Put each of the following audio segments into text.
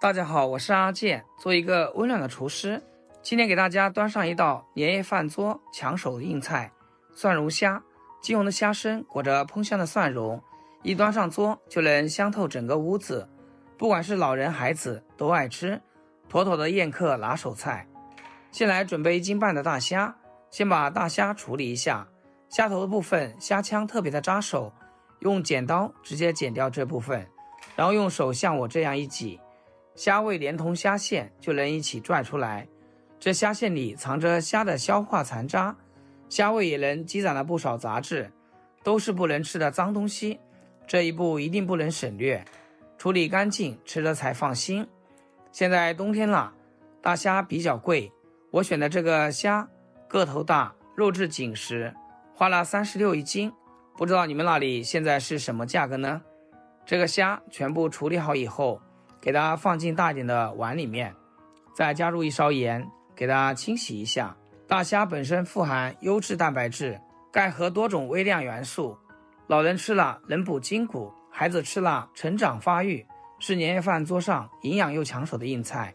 大家好，我是阿健，做一个温暖的厨师。今天给大家端上一道年夜饭桌抢手的硬菜——蒜蓉虾。金红的虾身裹着烹香的蒜蓉，一端上桌就能香透整个屋子。不管是老人孩子都爱吃，妥妥的宴客拿手菜。先来准备1斤半的大虾，先把大虾处理一下。虾头的部分，虾腔特别的扎手，用剪刀直接剪掉这部分，然后用手像我这样一挤。虾味连同虾线就能一起拽出来，这虾线里藏着虾的消化残渣，虾味也能积攒了不少杂质，都是不能吃的脏东西，这一步一定不能省略，处理干净吃了才放心。现在冬天了，大虾比较贵，我选的这个虾个头大，肉质紧实，花了36一斤，不知道你们那里现在是什么价格呢？这个虾全部处理好以后，给它放进大一点的碗里面，再加入1勺盐，给它清洗一下。大虾本身富含优质蛋白质、钙和多种微量元素，老人吃了能补筋骨，孩子吃了成长发育，是年夜饭桌上营养又抢手的硬菜。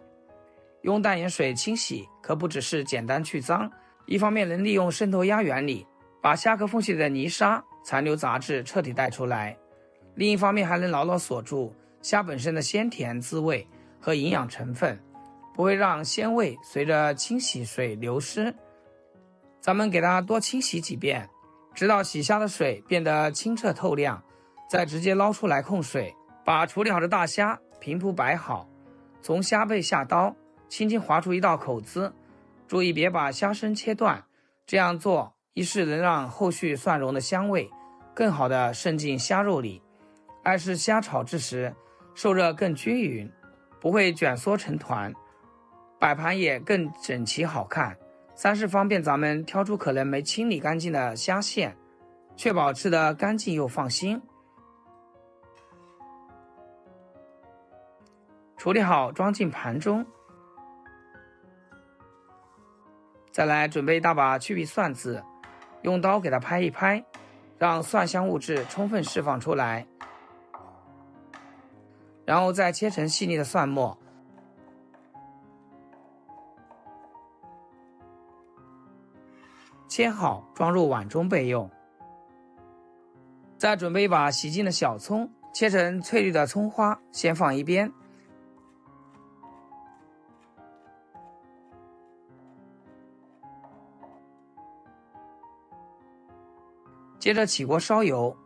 用淡盐水清洗可不只是简单去脏，一方面能利用渗透压原理，把虾壳缝隙里的泥沙、残留杂质彻底带出来，另一方面还能牢牢锁住虾本身的鲜甜滋味和营养成分，不会让鲜味随着清洗水流失。咱们给它多清洗几遍，直到洗虾的水变得清澈透亮，再直接捞出来控水，把处理好的大虾平铺摆好，从虾背下刀，轻轻划出一道口子，注意别把虾身切断，这样做一是能让后续蒜蓉的香味更好的渗进虾肉里，二是虾炒制时受热更均匀，不会卷缩成团，摆盘也更整齐好看。三是方便咱们挑出可能没清理干净的虾线，确保吃得干净又放心。处理好装进盘中，再来准备一大把去皮蒜子，用刀给它拍一拍，让蒜香物质充分释放出来，然后再切成细腻的蒜末，切好装入碗中备用。再准备一把洗净的小葱，切成翠绿的葱花，先放一边。接着起锅烧油，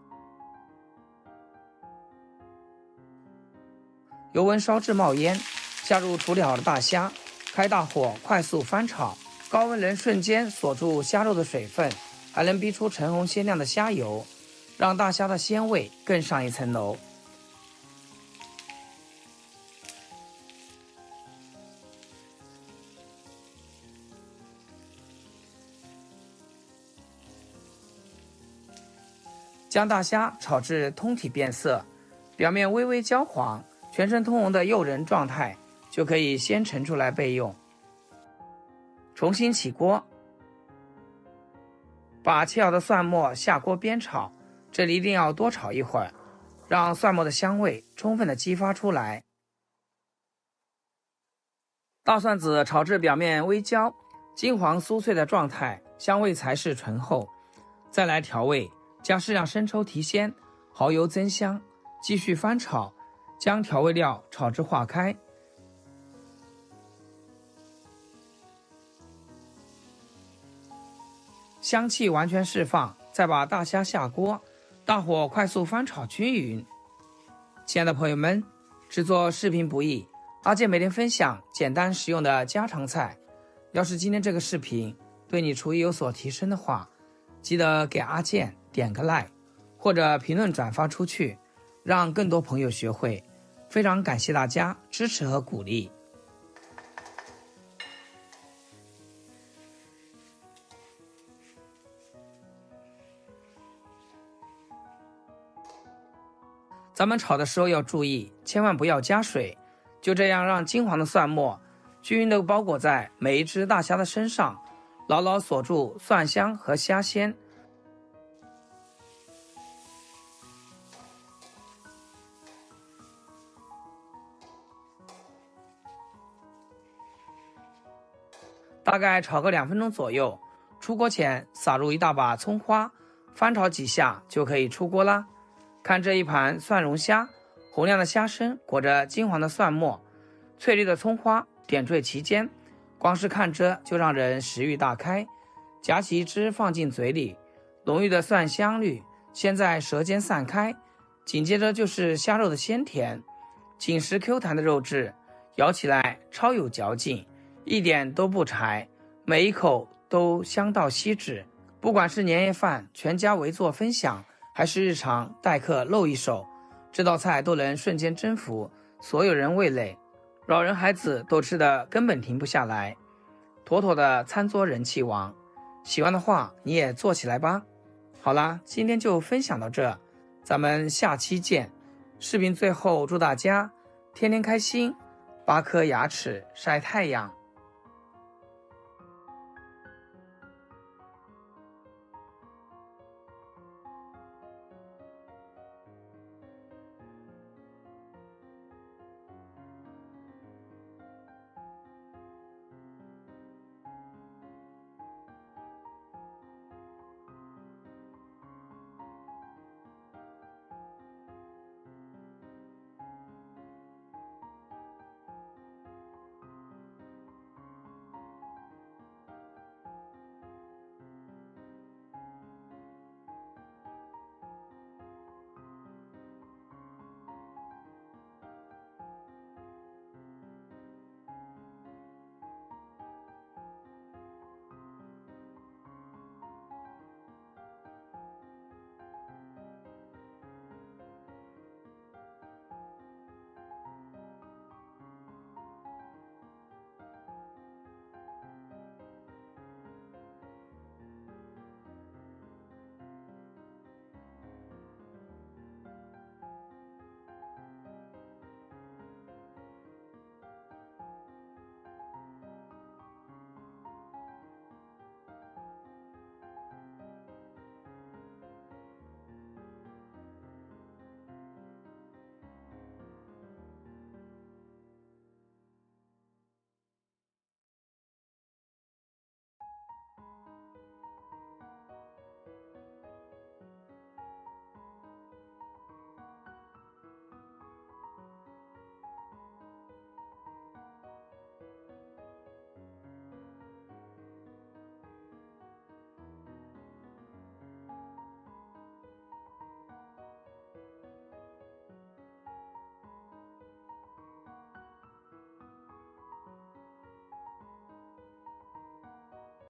油温烧至冒烟，下入处理好的大虾，开大火快速翻炒，高温能瞬间锁住虾肉的水分，还能逼出橙红鲜亮的虾油，让大虾的鲜味更上一层楼。将大虾炒至通体变色，表面微微焦黄，全身通红的诱人状态，就可以先盛出来备用。重新起锅，把切好的蒜末下锅煸炒，这里一定要多炒一会儿，让蒜末的香味充分的激发出来。大蒜子炒至表面微焦，金黄酥脆的状态，香味才是醇厚。再来调味，加适量生抽提鲜，蚝油增香，继续翻炒，将调味料炒至化开。香气完全释放，再把大虾下锅，大火快速翻炒均匀。亲爱的朋友们，制作视频不易，阿健每天分享简单实用的家常菜。要是今天这个视频对你厨艺有所提升的话，记得给阿健点个 like， 或者评论转发出去，让更多朋友学会。非常感谢大家支持和鼓励。咱们炒的时候要注意，千万不要加水，就这样让金黄的蒜末均匀地包裹在每一只大虾的身上，牢牢锁住蒜香和虾鲜。大概炒个2分钟左右。出锅前撒入一大把葱花，翻炒几下就可以出锅啦。看这一盘蒜蓉虾，红亮的虾身裹着金黄的蒜末，翠绿的葱花点缀其间，光是看着就让人食欲大开。夹起一只放进嘴里，浓郁的蒜香绿先在舌尖散开，紧接着就是虾肉的鲜甜，紧实 Q 弹的肉质，咬起来超有嚼劲，一点都不柴，每一口都香到吸脂。不管是年夜饭全家围坐分享，还是日常待客露一手，这道菜都能瞬间征服所有人味蕾，老人孩子都吃得根本停不下来，妥妥的餐桌人气王。喜欢的话你也做起来吧。好啦，今天就分享到这，咱们下期见。视频最后祝大家天天开心，8颗牙齿晒太阳。